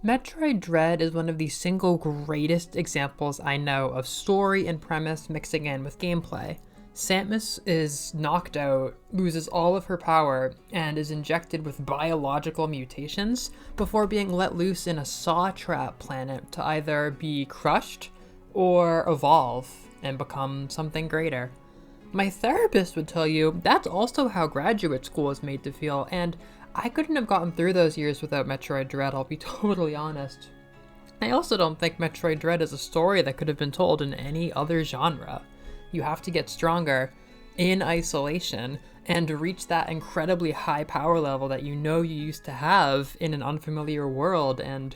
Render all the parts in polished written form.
Metroid Dread is one of the single greatest examples I know of story and premise mixing in with gameplay. Samus is knocked out, loses all of her power, and is injected with biological mutations before being let loose in a saw trap planet to either be crushed or evolve and become something greater. My therapist would tell you that's also how graduate school is made to feel, and I couldn't have gotten through those years without Metroid Dread, I'll be totally honest. I also don't think Metroid Dread is a story that could have been told in any other genre. You have to get stronger in isolation and reach that incredibly high power level that you know you used to have in an unfamiliar world, and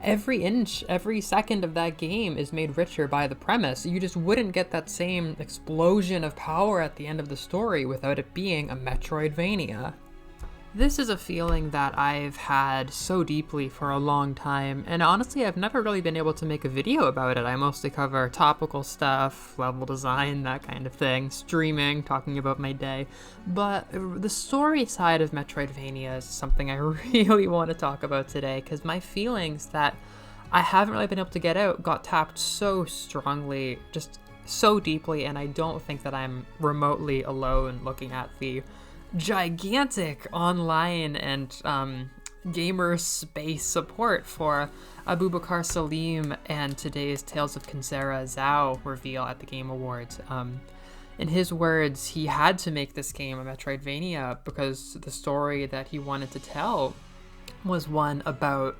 every inch, every second of that game is made richer by the premise. You just wouldn't get that same explosion of power at the end of the story without it being a Metroidvania. This is a feeling that I've had so deeply for a long time, and honestly I've never really been able to make a video about it. I mostly cover topical stuff, level design, that kind of thing, streaming, talking about my day, but the story side of Metroidvania is something I really want to talk about today, because my feelings that I haven't really been able to get out got tapped so strongly, just so deeply, and I don't think that I'm remotely alone looking at the gigantic online and gamer space support for Abubakar Salim and today's Tales of Kenzera Zhao reveal at the Game Awards. In his words, he had to make this game a Metroidvania because the story that he wanted to tell was one about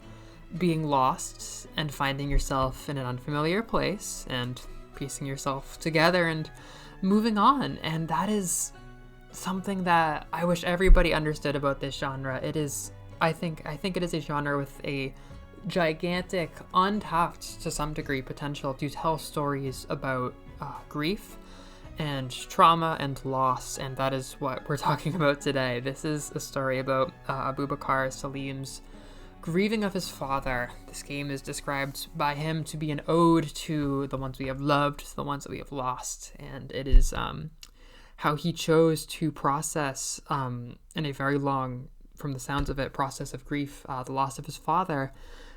being lost and finding yourself in an unfamiliar place and piecing yourself together and moving on. And that is something that I wish everybody understood about this genre. It is, I think it is a genre with a gigantic, untapped to some degree potential to tell stories about grief and trauma and loss, and that is what we're talking about today. This is a story about Abubakar Salim's grieving of his father. This game is described by him to be an ode to the ones we have loved, the ones that we have lost, and it is how he chose to process, in a very long, from the sounds of it, process of grief, the loss of his father,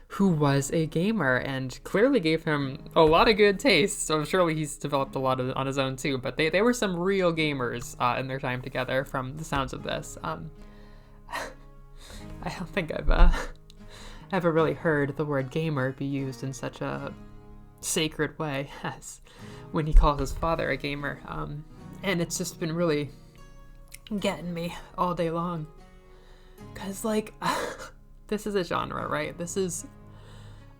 who was a gamer and clearly gave him a lot of good taste. So surely he's developed a lot on his own too, but they were some real gamers in their time together from the sounds of this. I don't think I've ever really heard the word gamer be used in such a sacred way as when he calls his father a gamer. And it's just been really getting me all day long. Because, like, this is a genre, right? This is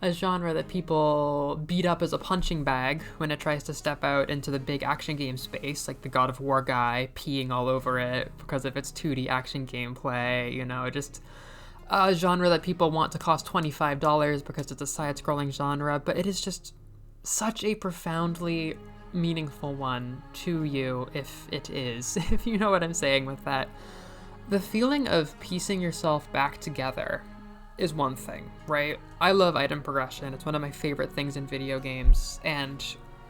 a genre that people beat up as a punching bag when it tries to step out into the big action game space, like the God of War guy peeing all over it because of its 2D action gameplay, you know, just a genre that people want to cost $25 because it's a side-scrolling genre, but it is just such a profoundly meaningful one to you, if it is, if you know what I'm saying with that. The feeling of piecing yourself back together is one thing, right? I love item progression. It's one of my favorite things in video games, and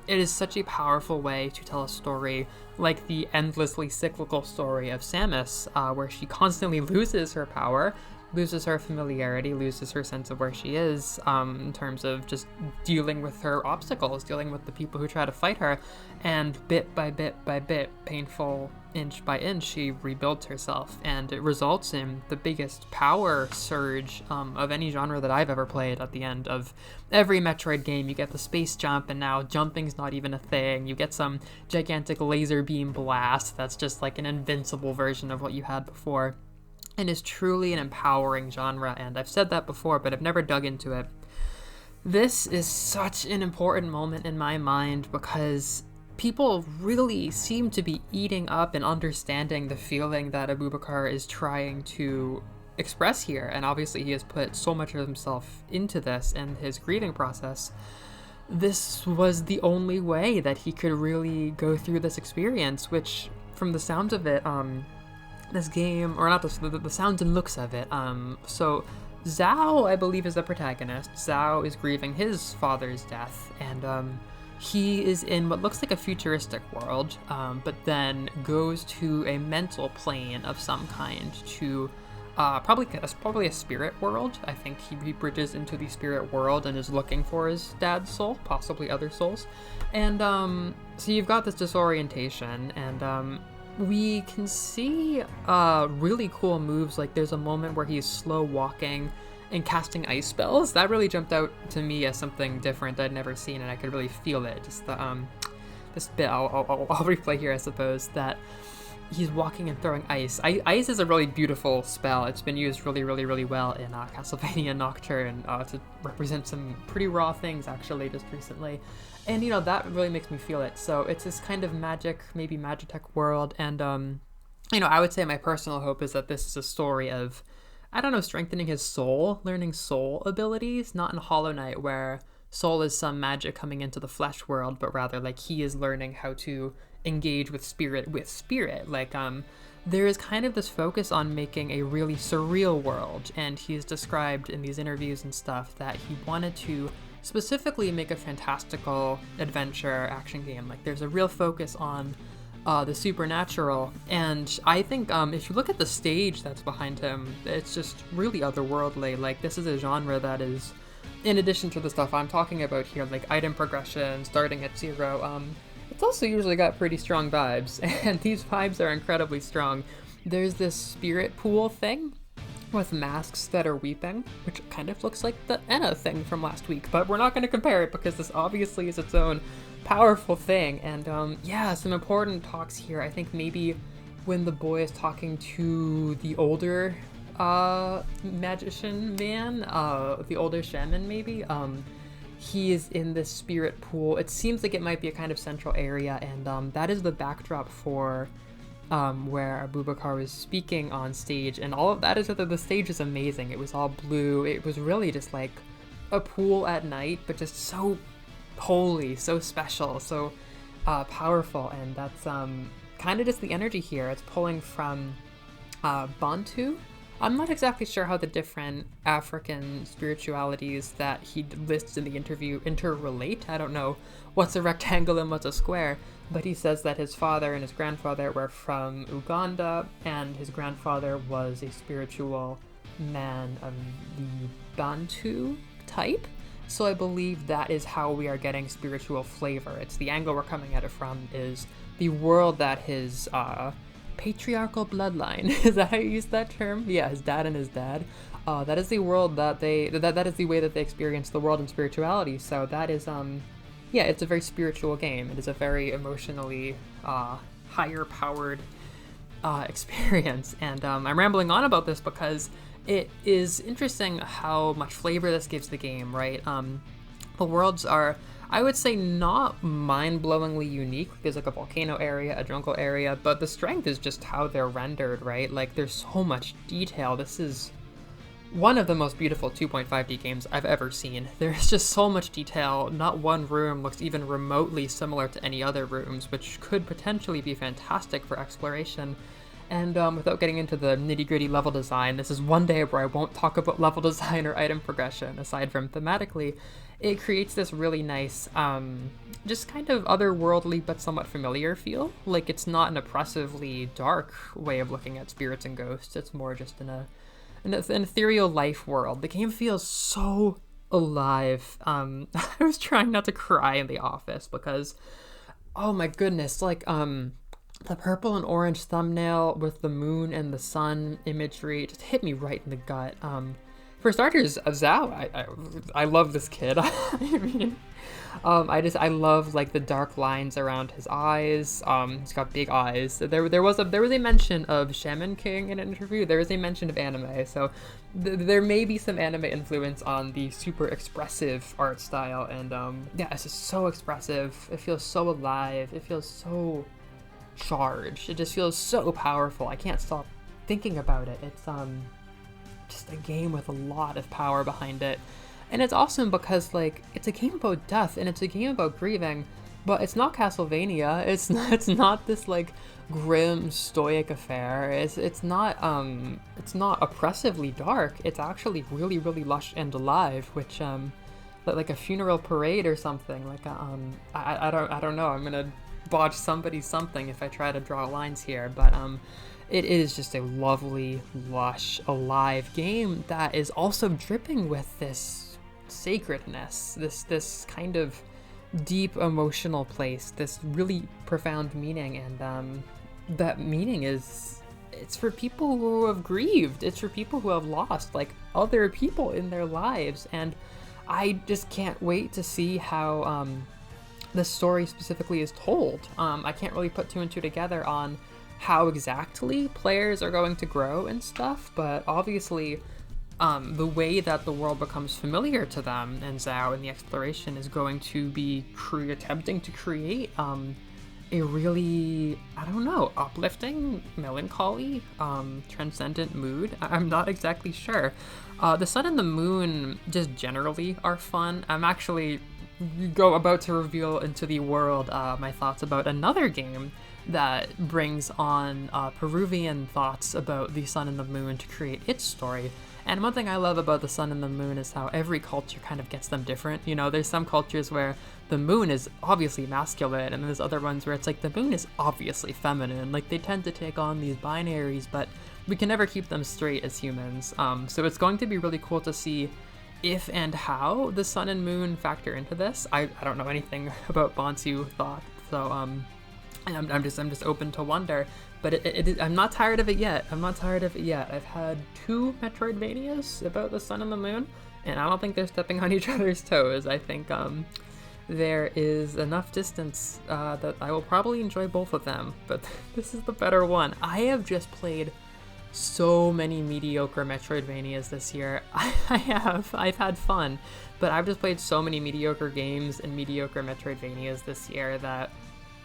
it is such a powerful way to tell a story like the endlessly cyclical story of Samus, where she constantly loses her power, loses her familiarity, loses her sense of where she is, in terms of just dealing with her obstacles, dealing with the people who try to fight her, and bit by bit by bit, painful inch by inch, she rebuilds herself, and it results in the biggest power surge of any genre that I've ever played. At the end of every Metroid game, you get the space jump, and now jumping's not even a thing. You get some gigantic laser beam blast that's just like an invincible version of what you had before. And is truly an empowering genre, and I've said that before, but I've never dug into it. This is such an important moment in my mind because people really seem to be eating up and understanding the feeling that Abubakar is trying to express here, and obviously he has put so much of himself into this and his grieving process. This was the only way that he could really go through this experience, which, from the sounds of it, this game, or not the sounds and looks of it, so Zhao, I believe, is the protagonist. Zhao is grieving his father's death, and he is in what looks like a futuristic world, but then goes to a mental plane of some kind to probably a spirit world. I think he bridges into the spirit world and is looking for his dad's soul, possibly other souls. And so you've got this disorientation, and we can see really cool moves. Like there's a moment where he's slow walking and casting ice spells. That really jumped out to me as something different I'd never seen, and I could really feel it. Just the this bit I'll replay here, I suppose, that he's walking and throwing ice. Ice is a really beautiful spell. It's been used really, really, really well in Castlevania Nocturne to represent some pretty raw things, actually, just recently. And, you know, that really makes me feel it. So it's this kind of magic, maybe Magitech world. And, you know, I would say my personal hope is that this is a story of, I don't know, strengthening his soul, learning soul abilities, not in Hollow Knight where soul is some magic coming into the flesh world, but rather like he is learning how to engage with spirit. Like there is kind of this focus on making a really surreal world, and he's described in these interviews and stuff that he wanted to specifically make a fantastical adventure action game. Like there's a real focus on the supernatural, and I think if you look at the stage that's behind him, it's just really otherworldly. Like this is a genre that is, in addition to the stuff I'm talking about here, like item progression, starting at 0, it's also usually got pretty strong vibes, and these vibes are incredibly strong. There's this spirit pool thing with masks that are weeping, which kind of looks like the Enna thing from last week, but we're not going to compare it because this obviously is its own powerful thing. And yeah, some important talks here. I think maybe when the boy is talking to the older magician man, the older shaman maybe, he is in this spirit pool. It seems like it might be a kind of central area, and that is the backdrop for where Abubakar was speaking on stage, and all of that is that the stage is amazing. It was all blue. It was really just like a pool at night, but just so holy, so special, so powerful, and that's kind of just the energy here. It's pulling from Bantu. I'm not exactly sure how the different African spiritualities that he lists in the interview interrelate. I don't know what's a rectangle and what's a square, but he says that his father and his grandfather were from Uganda, and his grandfather was a spiritual man of the Bantu type. So I believe that is how we are getting spiritual flavor. It's the angle we're coming at it from is the world that his patriarchal bloodline, is that how you use that term? Yeah, his dad and his dad. That is the world that that is the way that they experience the world and spirituality. So that is yeah, it's a very spiritual game. It is a very emotionally higher powered experience. And I'm rambling on about this because it is interesting how much flavor this gives the game, right? The worlds are, I would say, not mind-blowingly unique. There's like a volcano area, a jungle area, but the strength is just how they're rendered, right? Like there's so much detail. This is one of the most beautiful 2.5D games I've ever seen. There's just so much detail. Not one room looks even remotely similar to any other rooms, which could potentially be fantastic for exploration. And without getting into the nitty-gritty level design, this is one day where I won't talk about level design or item progression, aside from thematically. It creates this really nice, just kind of otherworldly but somewhat familiar feel. Like it's not an oppressively dark way of looking at spirits and ghosts. It's more just an ethereal life world. The game feels so alive. I was trying not to cry in the office because, oh my goodness, like the purple and orange thumbnail with the moon and the sun imagery just hit me right in the gut. For starters, Zhao, I love this kid. I mean, I love like the dark lines around his eyes. He's got big eyes. There was a mention of Shaman King in an interview. There was a mention of anime, so there may be some anime influence on the super expressive art style. And yeah, it's just so expressive. It feels so alive. It feels so charged. It just feels so powerful. I can't stop thinking about it. It's just a game with a lot of power behind it. And it's awesome because like it's a game about death and it's a game about grieving, but it's not Castlevania. It's not this like grim stoic affair. It's not oppressively dark. It's actually really, really lush and alive, which like a funeral parade or something. Like I don't know. I'm gonna botch somebody something if I try to draw lines here, but it is just a lovely, lush, alive game that is also dripping with this sacredness, this kind of deep emotional place, this really profound meaning. And that meaning is, it's for people who have grieved, it's for people who have lost like other people in their lives. And I just can't wait to see how the story specifically is told. I can't really put two and two together on how exactly players are going to grow and stuff, but obviously the way that the world becomes familiar to them and Zhao in the exploration is going to be attempting to create a really, I don't know, uplifting, melancholy, transcendent mood. I'm not exactly sure. The sun and the moon just generally are fun. I'm actually about to reveal into the world my thoughts about another game that brings on Peruvian thoughts about the sun and the moon to create its story. And one thing I love about the sun and the moon is how every culture kind of gets them different. You know, there's some cultures where the moon is obviously masculine, and there's other ones where it's like the moon is obviously feminine. Like, they tend to take on these binaries, but we can never keep them straight as humans. So it's going to be really cool to see if and how the sun and moon factor into this. I don't know anything about Bantu thought, so I'm just open to wonder. But I'm not tired of it yet. I've had 2 Metroidvanias about the sun and the moon, and I don't think they're stepping on each other's toes. I think there is enough distance that I will probably enjoy both of them, but this is the better one. I have just played so many mediocre Metroidvanias this year. I've had fun, but I've just played so many mediocre games and mediocre Metroidvanias this year that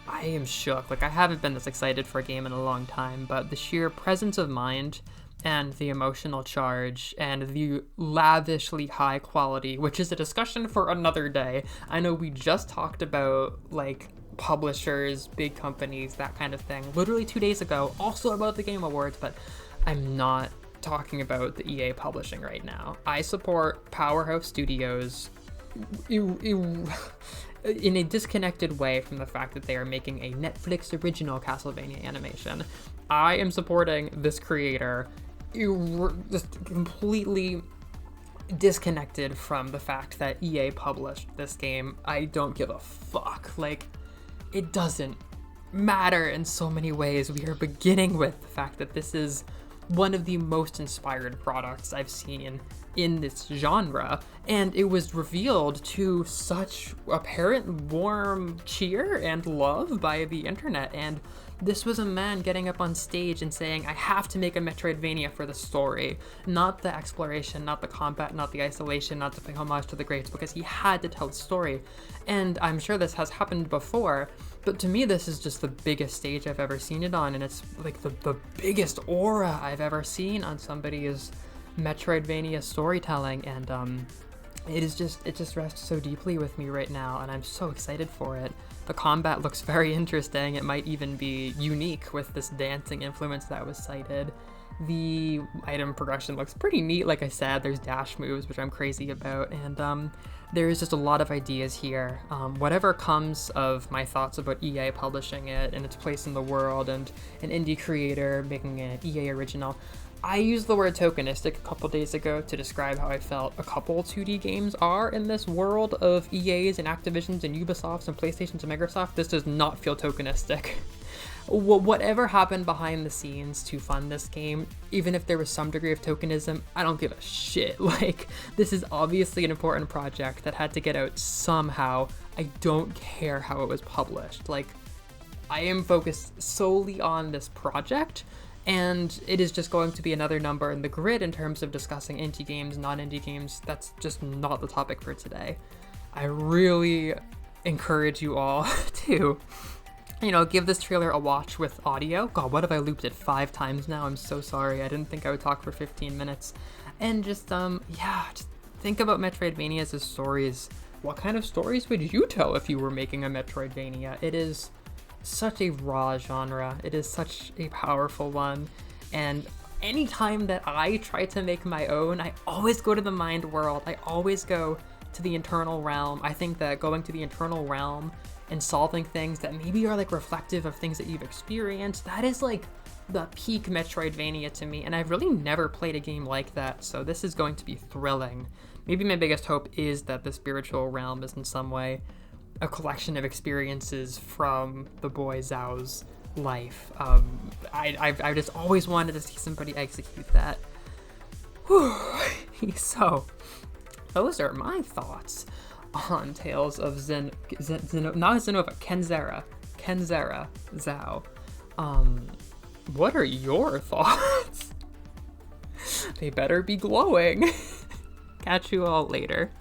I am shook. Like, I haven't been this excited for a game in a long time, but the sheer presence of mind and the emotional charge and the lavishly high quality, which is a discussion for another day. I know we just talked about, like, publishers, big companies, that kind of thing, literally 2 days ago, also about the Game Awards, but I'm not talking about the EA publishing right now. I support Powerhouse Studios in a disconnected way from the fact that they are making a Netflix original Castlevania animation. I am supporting this creator just completely disconnected from the fact that EA published this game. I don't give a fuck. Like, it doesn't matter in so many ways. We are beginning with the fact that this is one of the most inspired products I've seen in this genre, and it was revealed to such apparent warm cheer and love by the internet. And this was a man getting up on stage and saying, I have to make a Metroidvania for the story, not the exploration, not the combat, not the isolation, not to pay homage to the greats, because he had to tell the story. And I'm sure this has happened before, but to me this is just the biggest stage I've ever seen it on, and it's like the biggest aura I've ever seen on somebody's Metroidvania storytelling. And it just rests so deeply with me right now, and I'm so excited for it. The combat looks very interesting. It might even be unique with this dancing influence that was cited. The item progression looks pretty neat. Like I said, there's dash moves, which I'm crazy about, and there's just a lot of ideas here. Whatever comes of my thoughts about EA publishing it and its place in the world and an indie creator making an EA original, I used the word tokenistic a couple days ago to describe how I felt a couple 2D games are in this world of EAs and Activisions and Ubisofts and PlayStations and Microsoft. This does not feel tokenistic. Whatever happened behind the scenes to fund this game, even if there was some degree of tokenism, I don't give a shit. Like, this is obviously an important project that had to get out somehow. I don't care how it was published. Like, I am focused solely on this project, and it is just going to be another number in the grid in terms of discussing indie games, non-indie games. That's just not the topic for today. I really encourage you all to, give this trailer a watch with audio. God, what have I looped it 5 times now? I'm so sorry. I didn't think I would talk for 15 minutes. And just think about Metroidvanias as stories. What kind of stories would you tell if you were making a Metroidvania? It is such a raw genre. It is such a powerful one, and anytime that I try to make my own, I always go to the mind world. I always go to the internal realm. I think that going to the internal realm and solving things that maybe are like reflective of things that you've experienced, that is like the peak Metroidvania to me, and I've really never played a game like that, so this is going to be thrilling. Maybe my biggest hope is that the spiritual realm is in some way a collection of experiences from the boy Zhao's life. I've just always wanted to see somebody execute that. Whew. So, those are my thoughts on Tales of Kenzera Zhao. What are your thoughts? They better be glowing. Catch you all later.